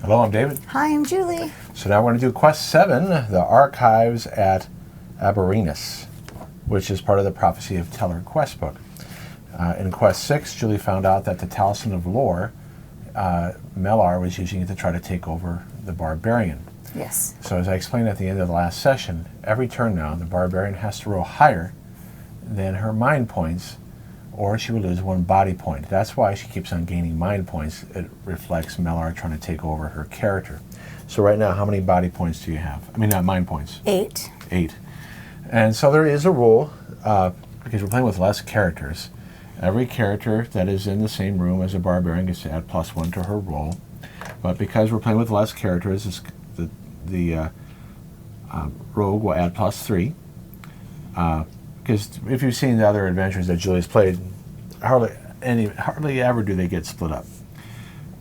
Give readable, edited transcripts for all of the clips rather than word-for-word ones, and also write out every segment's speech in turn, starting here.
Hello, I'm David. Hi, I'm Julie. So now we're going to do Quest 7, the Archives at Arborenis, which is part of the Prophecy of Telor quest book. In Quest 6, Julie found out that the Talisman of Lore, Melar was using it to try to take over the Barbarian. Yes. So as I explained at the end of the last session, every turn now, the Barbarian has to roll higher than her mind points, or she would lose 1 body point. That's why she keeps on gaining mind points. It reflects Melar trying to take over her character. So right now, how many body points do you have? I mean, not mind points. 8. 8. And so there is a rule, because we're playing with less characters. Every character that is in the same room as a Barbarian gets to add +1 to her roll. But because we're playing with less characters, the Rogue will add +3. Because if you've seen the other adventures that Julie's played, hardly ever do they get split up.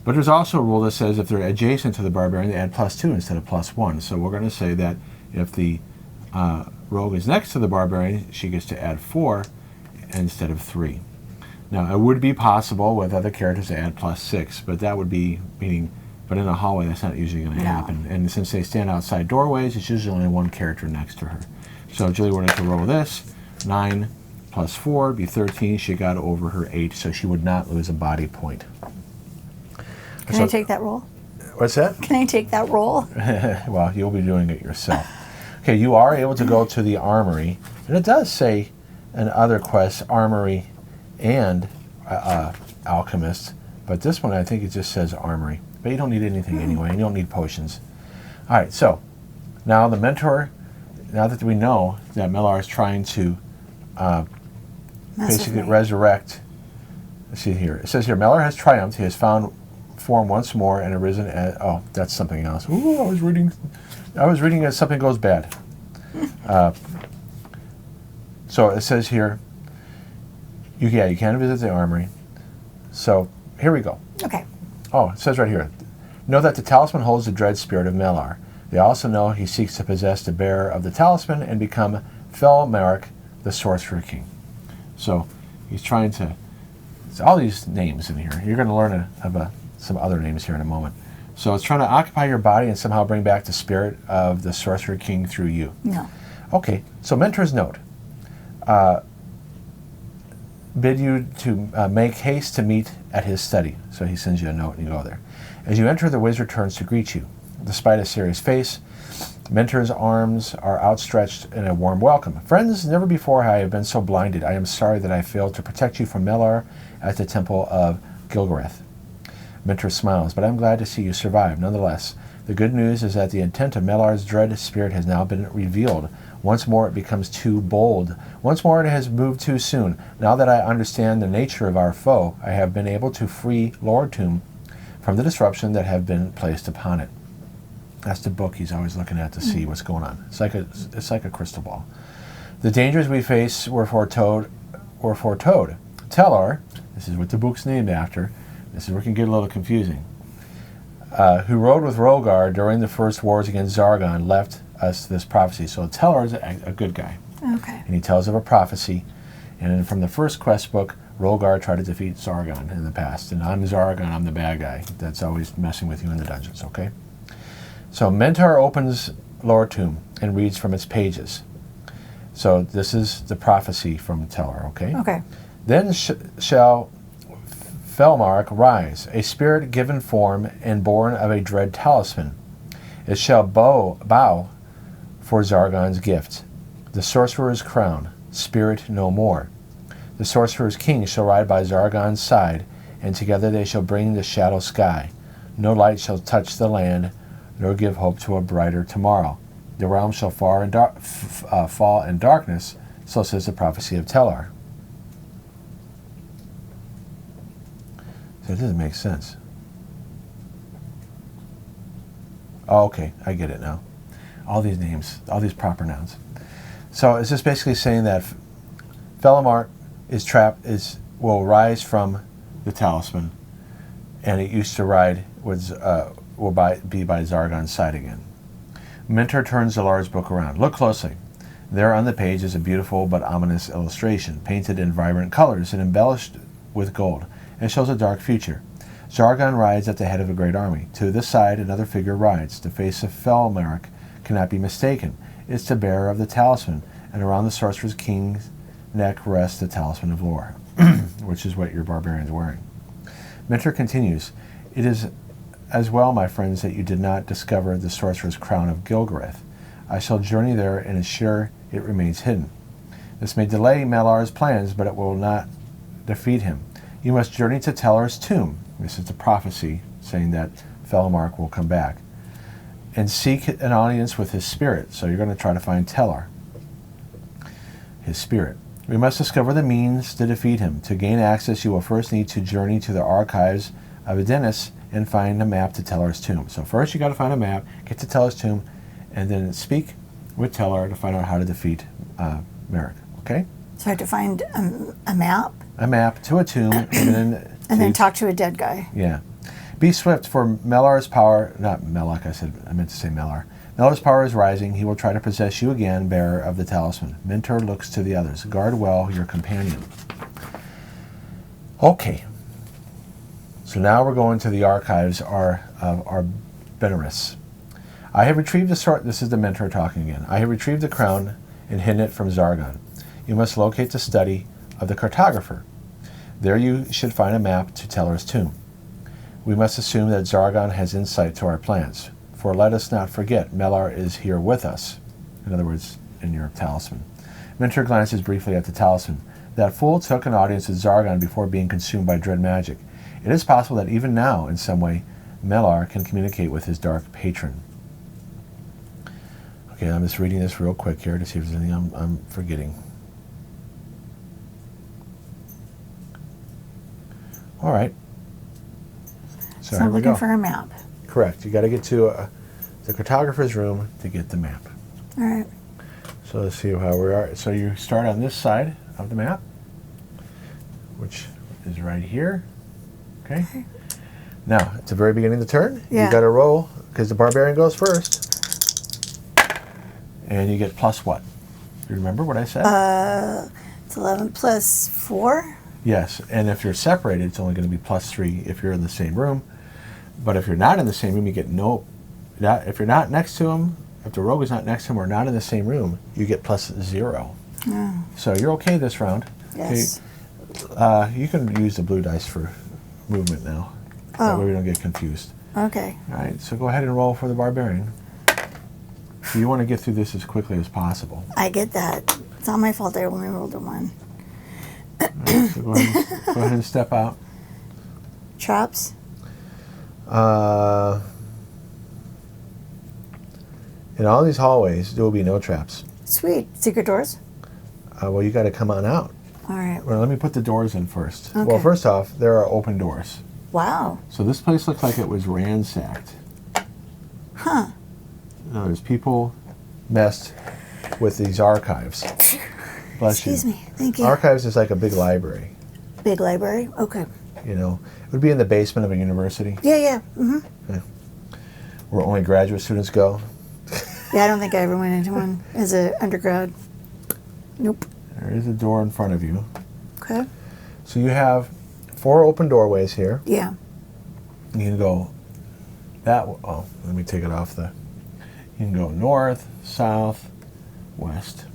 But there's also a rule that says if they're adjacent to the Barbarian, they add +2 instead of +1. So we're going to say that if the Rogue is next to the Barbarian, she gets to add 4 instead of 3. Now, it would be possible with other characters to add +6, but that would be meaning, but in a hallway, that's not usually going to happen. And since they stand outside doorways, it's usually only 1 character next to her. So if Julie wanted to roll this, 9 + 4 would be 13. She got over her 8, so she would not lose a body point. Can I take that roll? What's that? Can I take that roll? Well, you'll be doing it yourself. Okay, you are able to go to the armory, and it does say in other quests, armory and alchemist, but this one I think it just says armory. But you don't need anything anyway, and you don't need potions. All right, so now the mentor, now that we know that Melar is trying to basically resurrect, let's see here, it says here, Melar has triumphed, he has found form once more and arisen as, oh, that's something else. Ooh, I was reading as something goes bad. So it says here, you can visit the armory. So here we go. Okay. Oh, it says right here, know that the talisman holds the dread spirit of Melar. They also know he seeks to possess the bearer of the talisman and become Felmark, the Sorcerer King. So he's trying to, it's all these names in here. You're going to learn some other names here in a moment. So it's trying to occupy your body and somehow bring back the spirit of the Sorcerer King through you. No. Okay, so Mentor's Note. Bid you to make haste to meet at his study. So he sends you a note and you go there. As you enter, the wizard turns to greet you. Despite a serious face, Mentor's arms are outstretched in a warm welcome. Friends, never before I have been so blinded. I am sorry that I failed to protect you from Melar at the Temple of Gilgareth. Mentor smiles, but I'm glad to see you survive. Nonetheless, the good news is that the intent of Melar's dread spirit has now been revealed. Once more it becomes too bold. Once more it has moved too soon. Now that I understand the nature of our foe, I have been able to free Lord Tomb from the disruption that have been placed upon it. That's the book he's always looking at to see what's going on. It's like a crystal ball. The dangers we face were foretold. Telor, this is what the book's named after. This is where it can get a little confusing. Who rode with Rogar during the first wars against Zargon, left us this prophecy. So Telor is a good guy. Okay. And he tells of a prophecy. And from the first quest book, Rogar tried to defeat Zargon in the past. And I'm Zargon, I'm the bad guy. That's always messing with you in the dungeons, okay? So Mentor opens Lore Tomb and reads from its pages. So this is the prophecy from Telor, okay? Okay. Then shall Felmark rise, a spirit given form and born of a dread talisman. It shall bow for Zargon's gift, the sorcerer's crown, spirit no more. The sorcerer's king shall ride by Zargon's side, and together they shall bring the shadow sky. No light shall touch the land, nor give hope to a brighter tomorrow. The realm shall fall in darkness, so says the prophecy of Telor. So it doesn't make sense. Oh, okay, I get it now. All these names, all these proper nouns. So it's just basically saying that Felmark will rise from the talisman, and it used to ride will be by Zargon's side again. Mentor turns the large book around. Look closely. There on the page is a beautiful but ominous illustration, painted in vibrant colors and embellished with gold. It shows a dark future. Zargon rides at the head of a great army. To this side, another figure rides. The face of Felmark cannot be mistaken. It's the bearer of the talisman, and around the sorcerer's king's neck rests the talisman of lore, which is what your barbarian's wearing. Mentor continues, it is as well, my friends, that you did not discover the sorcerer's crown of Gilgareth. I shall journey there and ensure it remains hidden. This may delay Melar's plans, but it will not defeat him. You must journey to Telor's tomb. This is the prophecy saying that Felmark will come back. And seek an audience with his spirit. So you're going to try to find Telor, his spirit. We must discover the means to defeat him. To gain access, you will first need to journey to the archives of Arborenis and find a map to Telor's tomb. So first you got to find a map, get to Telor's tomb, and then speak with Telor to find out how to defeat Merrick. Okay? So I have to find a map? A map to a tomb, and then talk to a dead guy. Yeah. Be swift, for Melar's power, not Melak, I meant to say Melar. Melar's power is rising. He will try to possess you again, bearer of the talisman. Mentor looks to the others. Guard well your companion. Okay. So now we're going to the archives of Arborenis. I have retrieved the sword. This is the mentor talking again. I have retrieved the crown and hidden it from Zargon. You must locate the study of the cartographer. There you should find a map to Telor's tomb. We must assume that Zargon has insight to our plans. For let us not forget, Melar is here with us. In other words, in your talisman. Mentor glances briefly at the talisman. That fool took an audience with Zargon before being consumed by dread magic. It is possible that even now, in some way, Melar can communicate with his dark patron. Okay, I'm just reading this real quick here to see if there's anything I'm forgetting. All right. So here I'm we looking go. for a map. Correct. You got to get to the cartographer's room to get the map. All right. So let's see how we are. So you start on this side of the map, which is right here. Okay. Now, at the very beginning of the turn, you got to roll, because the barbarian goes first. And you get plus what? Do you remember what I said? It's 11 plus 4. Yes, and if you're separated, it's only going to be plus 3 if you're in the same room. But if you're not in the same room, you get no. If you're not next to him, if the rogue is not next to him or not in the same room, you get plus 0. Oh. So you're okay this round. Yes. Okay. You can use the blue dice for movement now. That way we don't get confused. Okay. All right, so go ahead and roll for the barbarian. So you want to get through this as quickly as possible. I get that. It's not my fault I only rolled a 1. Right, so go ahead and step out. Traps? In all these hallways, there will be no traps. Sweet. Secret doors? Well, you got to come on out. All right. Well, let me put the doors in first. Okay. Well, first off, there are open doors. Wow. So this place looks like it was ransacked. Huh. Now, there's people messed with these archives. Bless Excuse you. me. Thank you. Archives is like a big library. Big library? Okay. You know, it would be in the basement of a university. Yeah, yeah. Mm-hmm. Yeah. Where only graduate students go. Yeah, I don't think I ever went into one as an undergrad. Nope. There is a door in front of you. Okay. So you have 4 open doorways here. Yeah. You can go that way. Oh, let me take it off the. You can go north, south, west.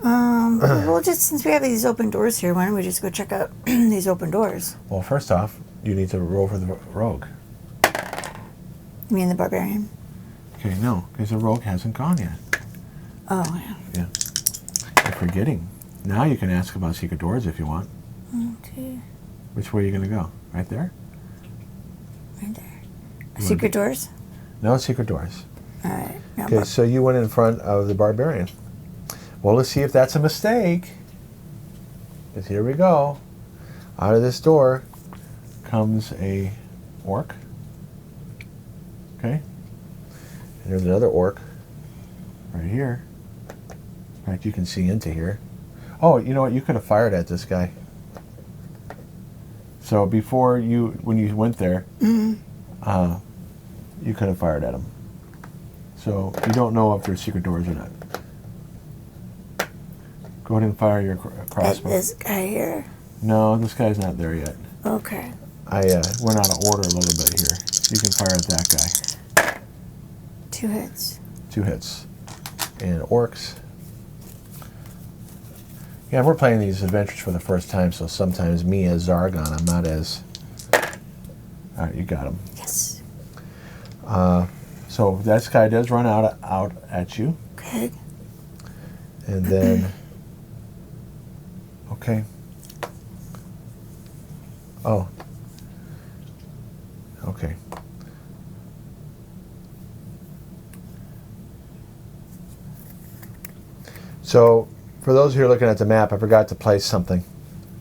Well, just since we have these open doors here, why don't we just go check out these open doors? Well, first off, you need to roll for the rogue. You mean the barbarian? Okay, no, because the rogue hasn't gone yet. Oh, yeah. Yeah. You're forgetting. Now you can ask about secret doors if you want. Okay. Which way are you going to go? Right there? Right there. Secret doors? No secret doors. All right. Now Okay, so you went in front of the barbarian. Well, let's see if that's a mistake. Because here we go. Out of this door comes a orc. Okay. And there's another orc right here. In fact, you can see into here. Oh, you know what? You could have fired at this guy. So before when you went there, you could have fired at him. So you don't know if there's secret doors or not. Go ahead and fire your crossbow. At this guy here? No, this guy's not there yet. Okay. I went out of order a little bit here. You can fire at that guy. 2 hits. 2 hits. And orcs. Yeah, we're playing these adventures for the first time, so sometimes me as Zargon, I'm not as... Alright, you got him. Yes. So this guy does run out at you. Okay. And then... Okay. Oh. Okay. So, for those who are looking at the map, I forgot to place something.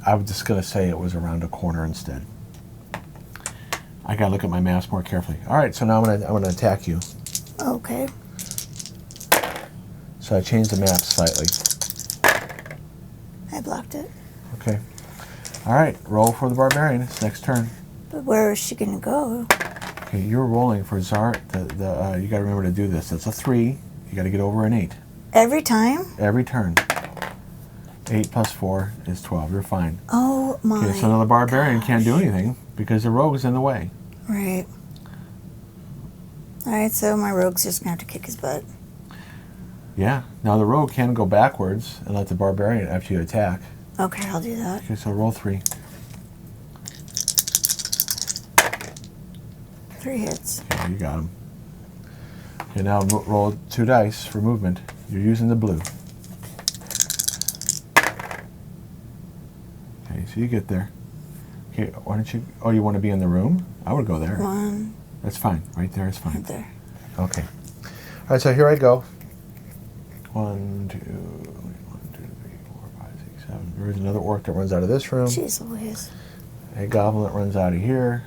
I was just going to say it was around a corner instead. I got to look at my maps more carefully. All right, so now I'm going to attack you. Okay. So I changed the map slightly. I blocked it. Okay. All right, roll for the barbarian. It's next turn. But where is she going to go? Okay, you're rolling for Zar. You got to remember to do this. That's a 3. You got to get over an 8. Every time? Every turn. 8 plus 4 is 12. You're fine. Oh my. Okay, so now the barbarian can't do anything because the rogue is in the way. Right. Alright, so my rogue's just going to have to kick his butt. Yeah. Now the rogue can go backwards and let the barbarian after you attack. Okay, I'll do that. Okay, so roll 3. 3 hits. Okay, you got him. Okay, now roll 2 dice for movement. You're using the blue. Okay, so you get there. Okay, why don't you... Oh, you want to be in the room? I would go there. 1. That's fine. Right there is fine. Right there. Okay. All right, so here I go. 1, 2, 3, 4, 5, 6, 7. There's another orc that runs out of this room. Jeez Louise. A goblin that runs out of here.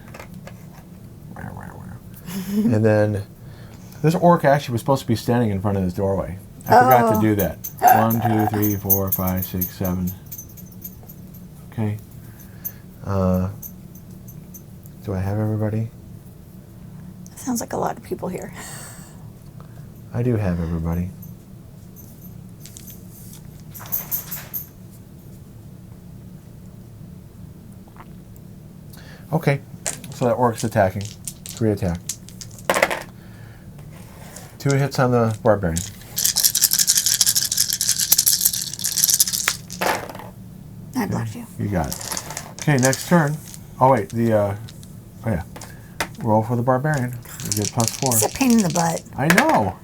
And then this orc actually was supposed to be standing in front of this doorway. I forgot to do that. 1, 2, 3, 4, 5, 6, 7. Okay. Do I have everybody? Sounds like a lot of people here. I do have everybody. Okay. So that orc's attacking. 3 attack. 2 hits on the barbarian. I blocked you. You got it. Okay, next turn. Oh wait, oh yeah. Roll for the barbarian. You get plus 4. It's a pain in the butt. I know.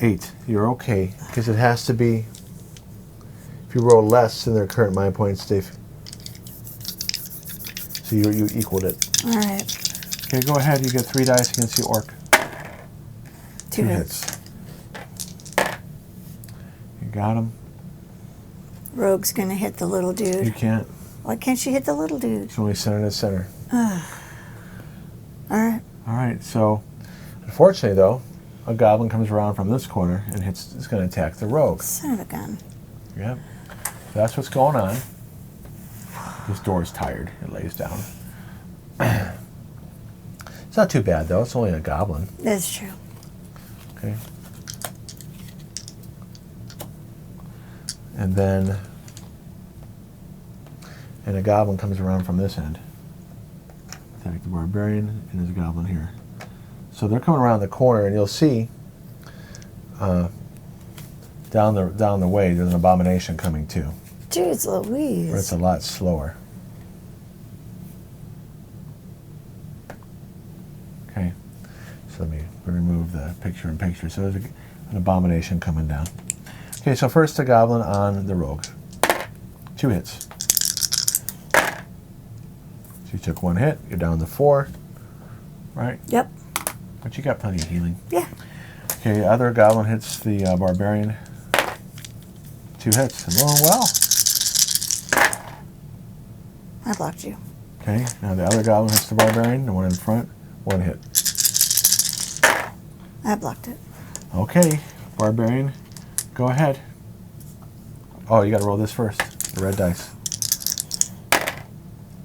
8. You're okay because it has to be. If you roll less than their current mind points, Dave. So you equaled it. All right. Okay, go ahead. You get 3 dice against the orc. 2 hits. You got him. Rogue's gonna hit the little dude. You can't. Why can't she hit the little dude? It's only center to center. Alright. Alright, so unfortunately though, a goblin comes around from this corner and it's going to attack the rogue. Son of a gun. Yep. So that's what's going on. This door is tired. It lays down. It's not too bad though. It's only a goblin. That's true. Okay. And then a goblin comes around from this end. Attack the barbarian, and there's a goblin here. So they're coming around the corner, and you'll see down the way there's an abomination coming too. Jeez Louise. But it's a lot slower. Okay. So let me remove the picture-in-picture. So there's an abomination coming down. Okay, so first a goblin on the rogue. 2 hits. So you took 1 hit, you're down to 4, right? Yep. But you got plenty of healing. Yeah. Okay, other goblin hits the barbarian. 2 hits, and rolling well. I blocked you. Okay, now the other goblin hits the barbarian, the one in front, 1 hit. I blocked it. Okay, barbarian, go ahead. Oh, you got to roll this first, the red dice.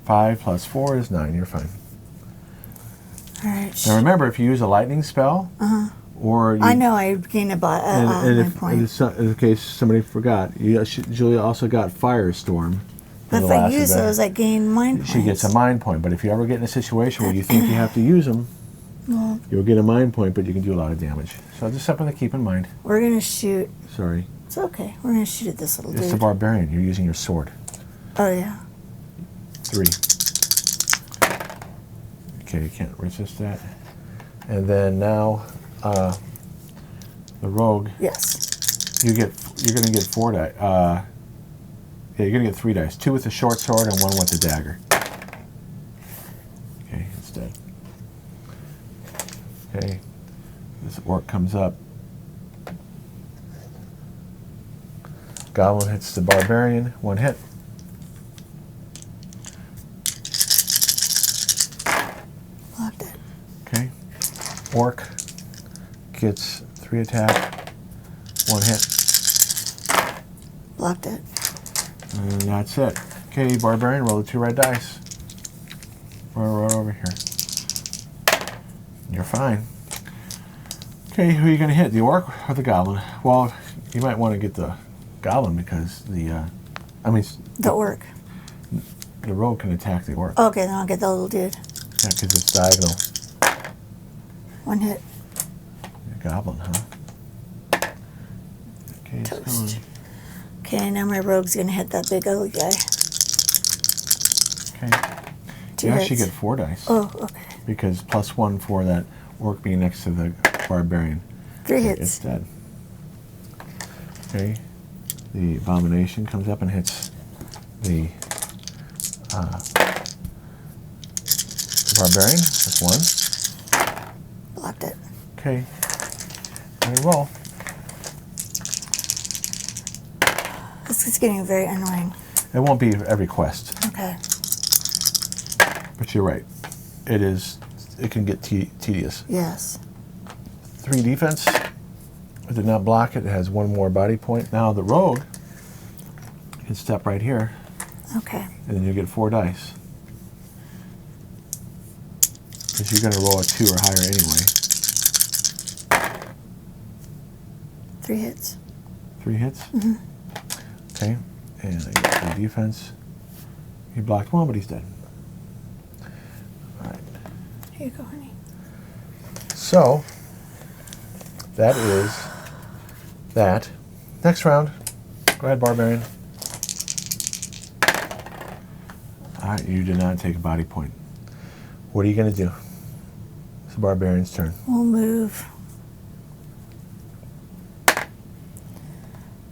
5 plus 4 is 9, you're fine. All right. Now remember, if you use a lightning spell, or you, I know I gained a and my if, point. in case somebody forgot, Julia also got Firestorm. in the If I last use event. those, I gain mind points. She gets a mind point, but if you ever get in a situation where you think you have to use them, Well, you'll get a mind point, but you can do a lot of damage. So just something to keep in mind. we're going to shoot. Sorry. It's okay. We're going to shoot at this little It's dude. the barbarian. You're using your sword. Oh, yeah. 3. Okay, you can't resist that. And then now, the rogue. Yes. You're gonna get 4 dice. Yeah, you're gonna get 3 dice. 2 with the short sword and 1 with the dagger. Okay, it's dead. Okay, this orc comes up. Goblin hits the barbarian. 1 hit. Blocked it. Okay. Orc gets 3 attack. 1 hit. Blocked it. And that's it. Okay, barbarian, roll the 2 red dice. Right over here. You're fine. Okay, who are you going to hit? The orc or the goblin? Well, you might want to get the goblin because the orc. the rogue can attack the orc. Okay, then I'll get the little dude. Yeah, because it's diagonal. 1 hit. The goblin, huh? Okay, it's Toast. going. Okay, now my rogue's going to hit that big ugly guy. Okay. 2 You hits. actually get 4 dice. Oh, okay. Because +1 for that orc being next to the barbarian. 3 Okay, hits. it's dead. Okay. The abomination comes up and hits the barbarian. That's 1. Blocked it. Okay. And roll. This is getting very annoying. It won't be every quest, Okay. but you're right. It is. It can get tedious. Yes. 3 defense. It did not block it. It has 1 more body point. Now the rogue can step right here, Okay. and then you get 4 dice. Because you're going to roll a 2 or higher anyway. 3 hits. 3 hits? Mm-hmm. Okay. And I get 3 defense. He blocked 1, but he's dead. All right. Here you go, honey. So, that is that. Next round. Go ahead, barbarian. All right, you did not take a body point. What are you going to do? It's the barbarian's turn. We'll move.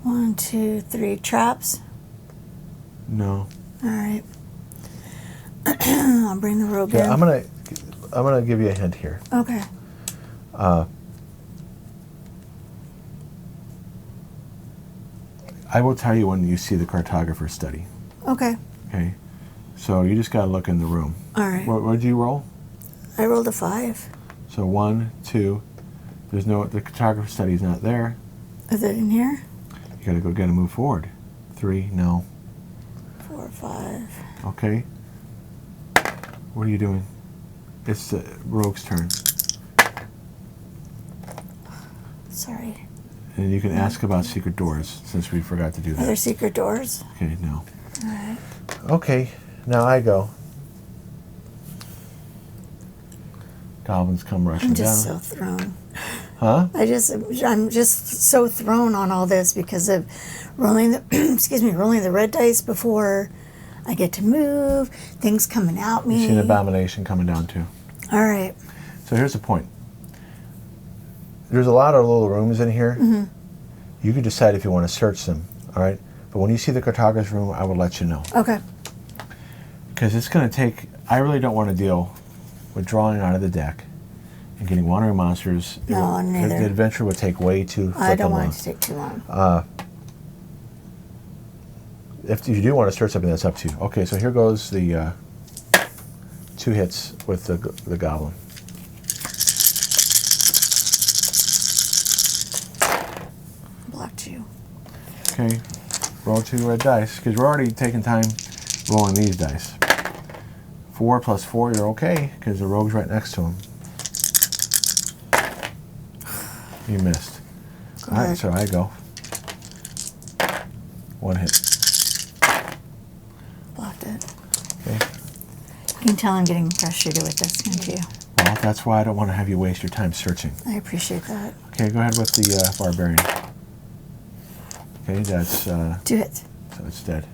1, 2, 3 traps. No. All right. I'll bring the rogue Okay, in. I'm gonna give you a hint here. Okay. I will tell you when you see the cartographer study. Okay. Okay. So you just gotta look in the room. All right. What did you roll? I rolled a 5. So 1, 2. The cartographer study is not there. Is it in here? You gotta go get and move forward. 3, no. 4, 5. Okay. What are you doing? It's the rogue's turn. Sorry. And you can ask about secret doors since we forgot to do Are there that. secret doors? Okay, no. All right. Okay, now I go. Goblins come rushing I'm just down. so thrown. Huh? I'm just so thrown on all this because of rolling the rolling the red dice before I get to move, things coming at me. You see an abomination coming down too. All right. So here's the point. There's a lot of little rooms in here. Mm-hmm. You can decide if you want to search them, all right? But when you see the cartographer's room, I will let you know. Okay. Because it's going to take, I really don't want to deal with drawing out of the deck and getting wandering monsters. No, neither. The adventure would take way too I don't frickin' want long. it to take too long. If you do want to search something, that's up to you. Okay, so here goes the 2 hits with the goblin. Blocked you. Okay, roll 2 red dice, because we're already taking time rolling these dice. 4 plus 4, you're okay, because the rogue's right next to him. You missed. Go All right, ahead. so I go. 1 hit. can tell I'm getting frustrated with this, can't you? Well, that's why I don't want to have you waste your time searching. I appreciate that. Okay, go ahead with the Barbarian. Okay, that's... Do it. So it's dead.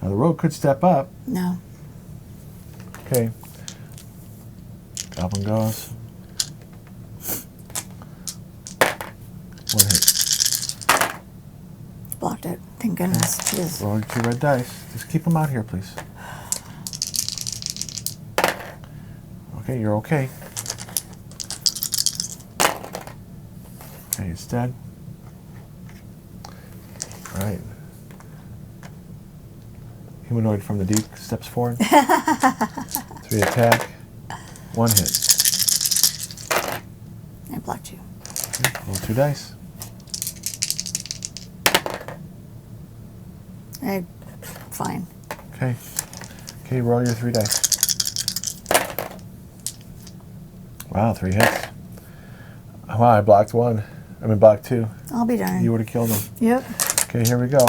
Now the Rogue could step up. No. Okay. Goblin goes. 1 hit. Blocked it. Thank goodness. Jeez. Roll 2 red dice. Just keep them out here, please. Okay, you're okay. Okay, it's dead. All right. Humanoid from the deep steps forward. 3 attack. 1 hit. I blocked you. Okay, roll 2 dice. Fine. Okay. Okay, roll your 3 dice. Wow, 3 hits. Wow, I blocked 1. I mean, blocked 2. I'll be darned. You would have killed him. Yep. Okay, here we go.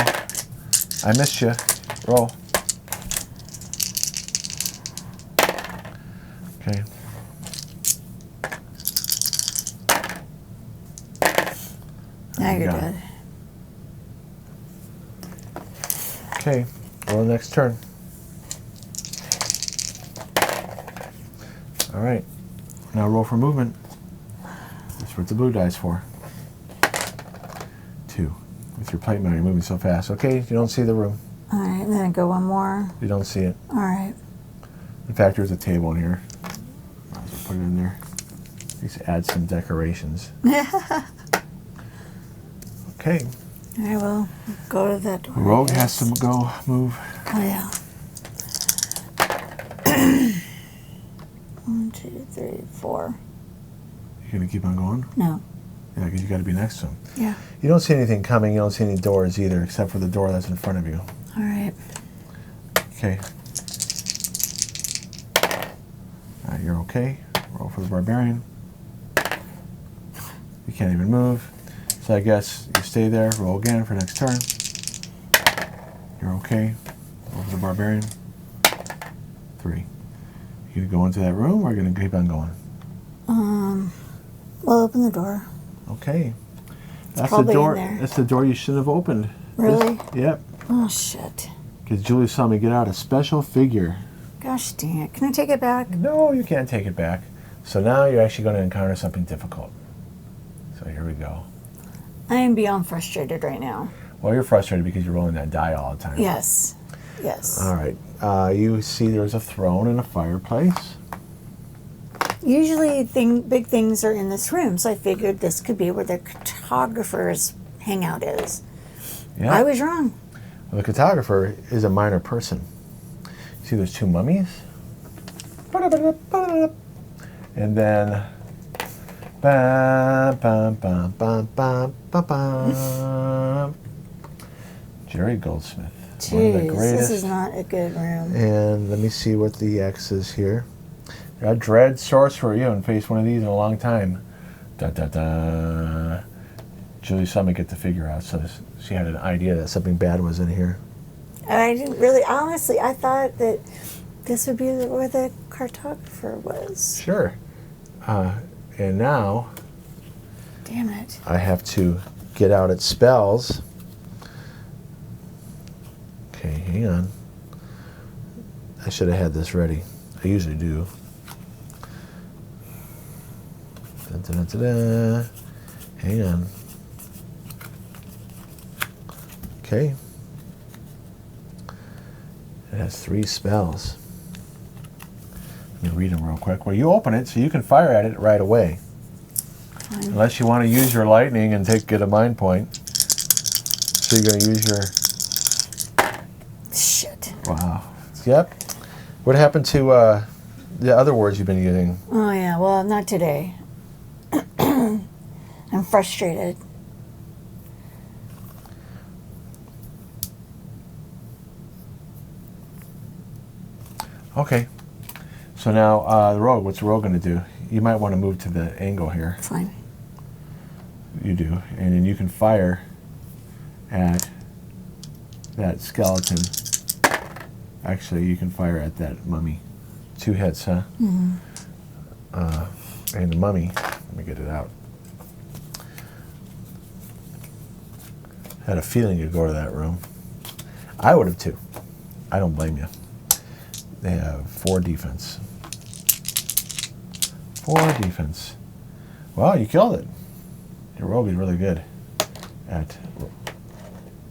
I missed you. Roll. Okay. Now you're Got it. dead. Okay, roll the next turn. All right. Now roll for movement. That's what the blue dice for. 2. With your plate mail, you're moving so fast. Okay, you don't see the room. All right, and then I go 1 more. You don't see it. All right. In fact, there's a table in here. Might as well put it in there. Just add some decorations. Okay. I will go to that door. Rogue has to go move. Oh, yeah. 1, 2, 3, 4. You gonna keep on going? No. Yeah, because you got to be next to him. Yeah. You don't see anything coming. You don't see any doors either, except for the door that's in front of you. All right. Okay. All right, you're okay. Roll for the Barbarian. You can't even move. So I guess you stay there. Roll again for next turn. You're okay. Roll for the Barbarian. 3. You gonna go into that room, or are you gonna keep on going? We'll open the door. Okay. That's the probably door. in there. That's the door you shouldn't have opened. Really? Yep. Oh, shit. Because Julie saw me get out a special figure. Gosh dang it. Can I take it back? No, you can't take it back. So now you're actually going to encounter something difficult. So here we go. I am beyond frustrated right now. Well, you're frustrated because you're rolling that die all the time. Yes. Yes. All right. You see there's a throne and a fireplace. Usually big things are in this room, so I figured this could be where the cartographer's hangout is. Yeah. I was wrong. Well, the cartographer is a minor person. See those 2 mummies? And then... Bam, bam, bam, bam, bam, bam, bam. Jerry Goldsmith. One of the Jeez, greatest. this is not a good room. And let me see what the X is here. I dread Sorcerer. You haven't faced one of these in a long time. Da da da. Julie saw me get the figure out, so she had an idea that something bad was in here. I didn't really, honestly, I thought that this would be where the cartographer was. Sure. And now Damn it. I have to get out its spells. Okay, hang on. I should have had this ready. I usually do. Da, da, da, da, da. Hang on. Okay. It has 3 spells. Let me read them real quick. Well, you open it so you can fire at it right away. Fine. Unless you want to use your lightning and get a mind point. So you're going to use your... Shit. Wow. Yep. What happened to the other words you've been using? Oh, yeah, well, not today. I'm frustrated. Okay. So now the rogue, what's the rogue going to do? You might want to move to the angle here. Fine. You do. And then you can fire at that skeleton. Actually, you can fire at that mummy. 2 hits, huh? Mm-hmm. And the mummy, let me get it out. Had a feeling you'd go to that room. I would have too. I don't blame you. They have 4 defense. 4 defense. Well, you killed it. Your rogue is really good at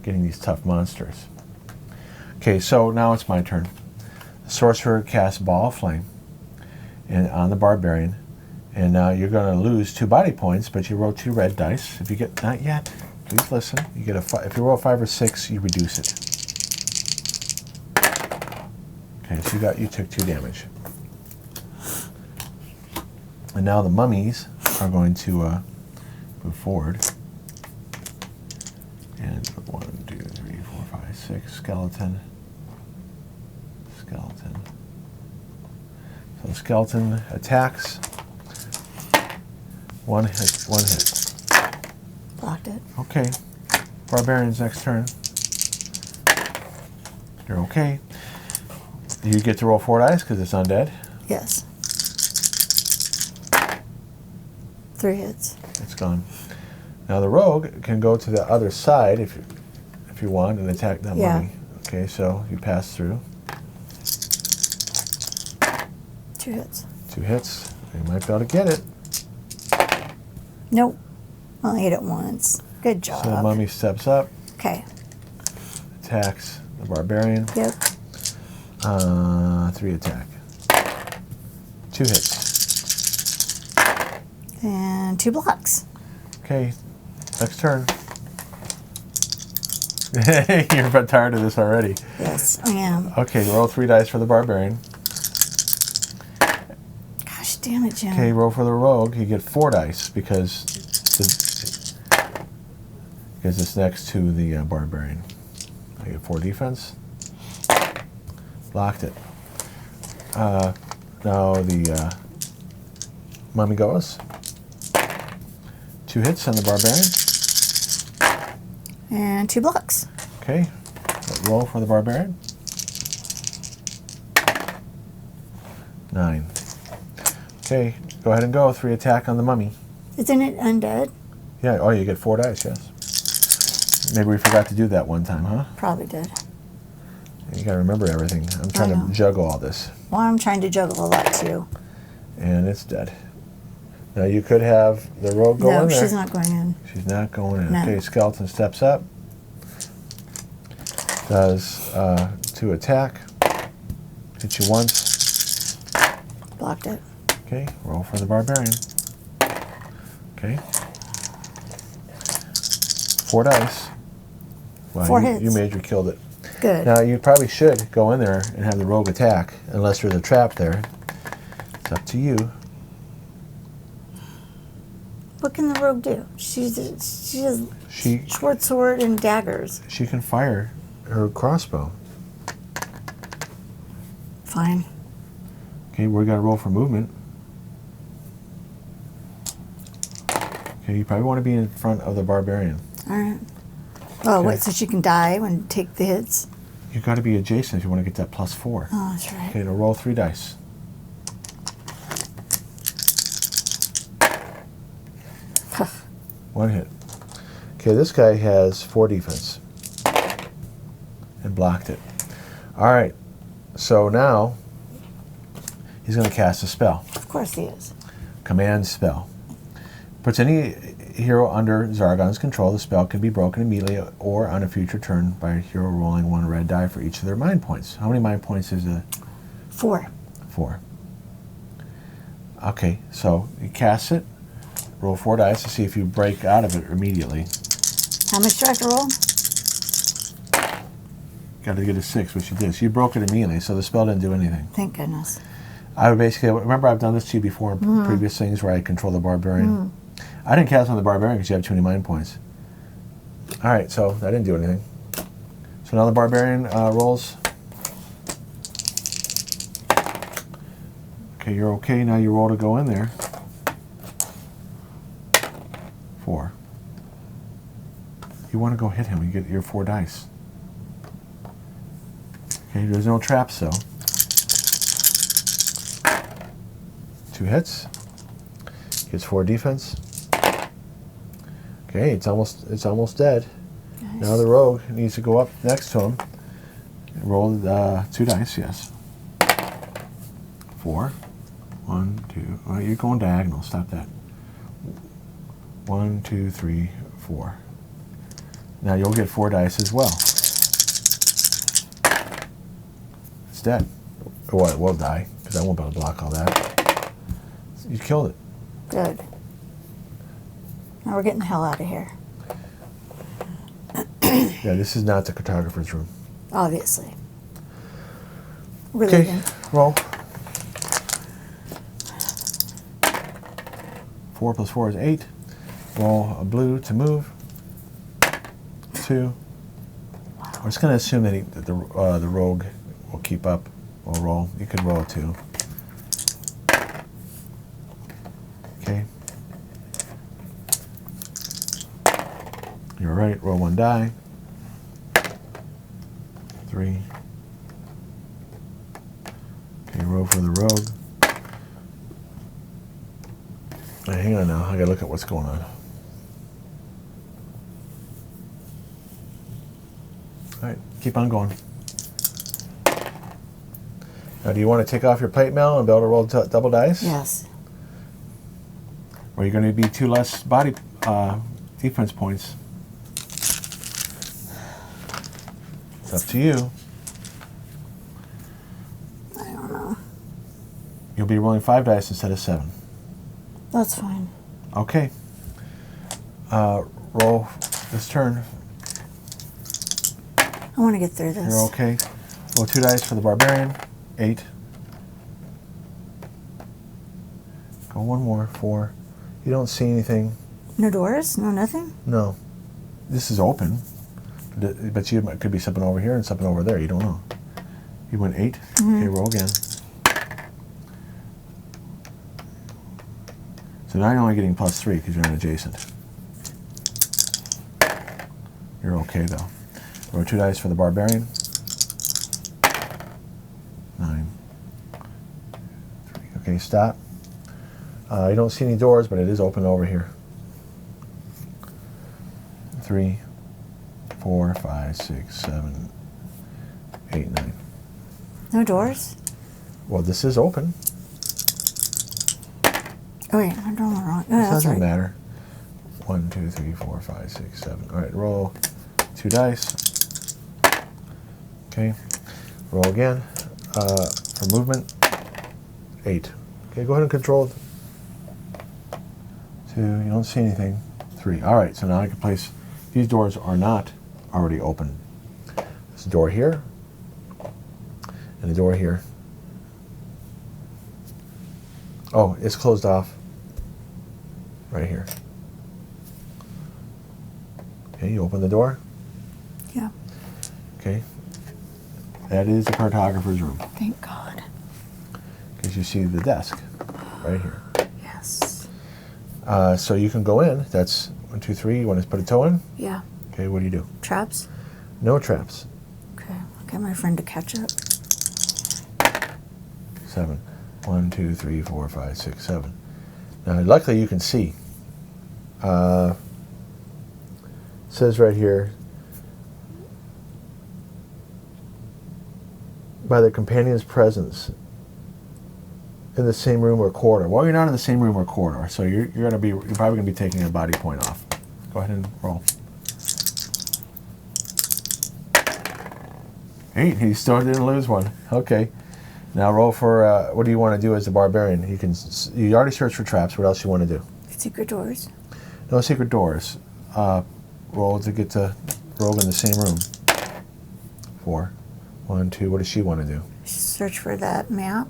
getting these tough monsters. Okay, so now it's my turn. The sorcerer casts Ball of Flame on the barbarian, and now you're going to lose 2 body points, but you roll 2 red dice. If you get, not yet, please listen. You get if you roll a 5 or 6, you reduce it. Okay, so you took 2 damage. And now the mummies are going to move forward. And 1, 2, 3, 4, 5, 6 skeleton. So the skeleton attacks. 1 hit. Blocked it. Okay. Barbarian's next turn. You're okay. You get to roll 4 dice because it's undead. Yes. 3 hits. It's gone. Now the rogue can go to the other side if you want and attack that mummy. Okay, so you pass through. 2 hits. 2 hits. You might be able to get it. Nope. Only hit it once. Good job. So the mummy steps up. Okay. Attacks the barbarian. Yep. 3 attack. 2 hits. And 2 blocks. Okay, next turn. You're about tired of this already. Yes, I am. Okay, roll 3 dice for the barbarian. Gosh damn it, Jim. Okay, roll for the rogue. You get 4 dice because it's next to the barbarian. I get 4 defense. Blocked it. Now the mummy goes. 2 hits on the barbarian. And 2 blocks. Okay, roll for the barbarian. 9. Okay, go ahead and go. 3 attack on the mummy. Isn't it undead? Yeah, oh, you get 4 dice, yes. Maybe we forgot to do that one time, huh? Probably did. You gotta remember everything. I'm trying to juggle all this. Well, I'm trying to juggle a lot too. And it's dead. Now you could have the rogue go in there. No, she's not going in. She's not going in. No. Okay, skeleton steps up. Does 2 attack. Hit you once. Blocked it. Okay, roll for the barbarian. Okay. 4 dice. Wow, 4 hits. You major killed it. Good. Now you probably should go in there and have the rogue attack, unless there's a trap there. It's up to you. What can the rogue do? She has short sword and daggers. She can fire her crossbow. Fine. Okay, we got to roll for movement. Okay, you probably want to be in front of the barbarian. All right. Oh, Okay. wait, so she can die and take the hits? You got to be adjacent if you want to get that +4. Oh, that's right. Okay, now roll 3 dice. One hit. Okay, this guy has 4 defense. And blocked it. Alright, so now he's going to cast a spell. Of course he is. Command spell. Puts any hero under Zargon's control. The spell can be broken immediately or on a future turn by a hero rolling 1 red die for each of their mind points. How many mind points is it? 4. 4. Okay, so you cast it. Roll 4 dice to see if you break out of it immediately. How much do I have to roll? Got to get a 6, which you did. So you broke it immediately, so the spell didn't do anything. Thank goodness. I would basically, remember I've done this to you before in previous things where I control the barbarian. I didn't cast on the barbarian because you have too many mind points. Alright, so that didn't do anything. So now the barbarian rolls. Okay, you're okay. Now you roll to go in there. 4. You want to go hit him, you get your 4 dice. Okay, there's no traps though. 2 hits. Gets 4 defense. Okay, it's almost dead. Nice. Now the rogue needs to go up next to him. Roll 2 dice, yes. 4. 1, 2. Oh, you're going diagonal. Stop that. 1, 2, 3, 4. Now you'll get 4 dice as well. It's dead. Well, it will die, because I won't be able to block all that. You killed it. Good. Now we're getting the hell out of here. Yeah, this is not the cartographer's room. Obviously. We're Okay, leaving. roll. 4 plus 4 is 8. Roll a blue to move. 2. We're just going to assume that the rogue will keep up. We'll roll. You could roll a 2. Okay. You're right. Roll 1 die. 3. Okay, roll for the rogue. Hang on now. I gotta look at what's going on. Alright, keep on going. Now, do you want to take off your plate mail and be able to roll double dice? Yes. Or are you going to be 2 less body defense points? It's up to you. I don't know. You'll be rolling 5 dice instead of 7. That's fine. Okay. Roll this turn. I want to get through this. You're okay. Roll 2 dice for the barbarian. 8. Go 1 more. 4. You don't see anything. No doors? No nothing? No. This is open. But you could be something over here and something over there. You don't know. You went 8. Mm-hmm. Okay, roll again. So now you're only getting +3 because you're not adjacent. You're okay though. Roll 2 dice for the barbarian. 9. 3. Okay, stop. You don't see any doors, but it is open over here. 3, 4, 5, 6, 7, 8, 9. No doors? Well, this is open. Oh, wait, I'm doing it wrong. It No, that's doesn't right. matter. 1, 2, 3, 4, 5, 6, 7. All right, roll 2 dice. Okay, roll again. For movement, 8. Okay, go ahead and control. 2, you don't see anything. 3. All right, so now I can place, these doors are not already open. There's a door here, and a door here. Oh, it's closed off. Right here. Okay, you open the door. Yeah. Okay. That is the cartographer's room. Thank God. Because you see the desk right here. Yes. So you can go in. That's 1, 2, 3. You want to put a toe in? Yeah. Okay, what do you do? Traps? No traps. Okay. I'll get my friend to catch up. 7. 1, 2, 3, 4, 5, 6, 7. Now, luckily you can see. It says right here, by the companion's presence in the same room or corridor. Well, you're not in the same room or corridor, so you're probably gonna be taking a body point off. Go ahead and roll. 8. He still didn't lose one. Okay. Now roll for what do you want to do as a barbarian? You already searched for traps. What else you want to do? Secret doors? No secret doors. Roll to get to rogue in the same room. 4. 1, 2. What does she want to do? Search for that map.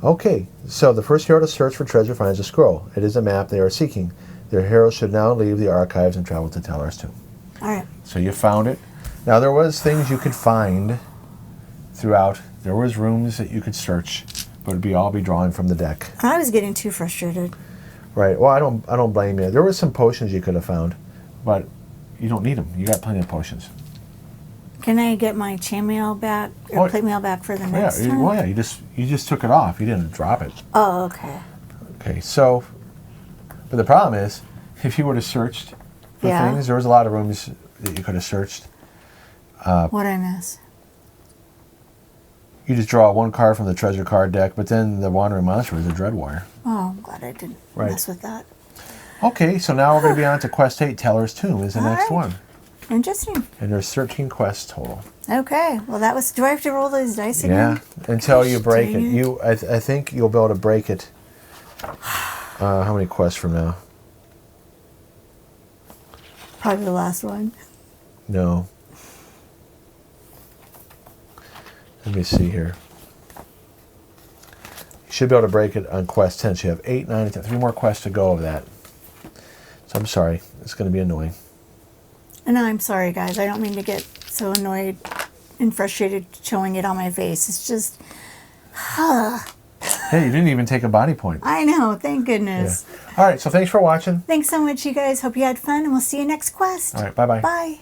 Okay, so the first hero to search for treasure finds a scroll. It is a map they are seeking. Their hero should now leave the archives and travel to Telor's tomb. All right. So you found it. Now there was things you could find throughout. There was rooms that you could search, but it'd all be drawing from the deck. I was getting too frustrated. Right. Well, I don't blame you. There were some potions you could have found, but you don't need them. You got plenty of potions. Can I get my chain mail back or plate mail back for the next time? Well, yeah. You just took it off. You didn't drop it. Oh, okay. Okay, so, but the problem is, if you would have searched for things, there was a lot of rooms that you could have searched. What'd I miss? You just draw one card from the treasure card deck, but then the wandering monster is a dread warrior. Oh, I'm glad I didn't mess with that. Okay, so now we're going to be on to Quest 8, Telor's Tomb is the next one. Interesting. And there's 13 quests total. Okay, well that was, do I have to roll those dice again? Yeah, until you break it. I think you'll be able to break it. How many quests from now? Probably the last one. No. Let me see here. You should be able to break it on quest 10. So you have 8, 9, 10, 3 more quests to go of that. So I'm sorry. It's going to be annoying. And I'm sorry, guys. I don't mean to get so annoyed and frustrated showing it on my face. It's just... Hey, you didn't even take a body point. I know. Thank goodness. Yeah. All right. So thanks for watching. Thanks so much, you guys. Hope you had fun, and we'll see you next quest. All right. Bye-bye. Bye.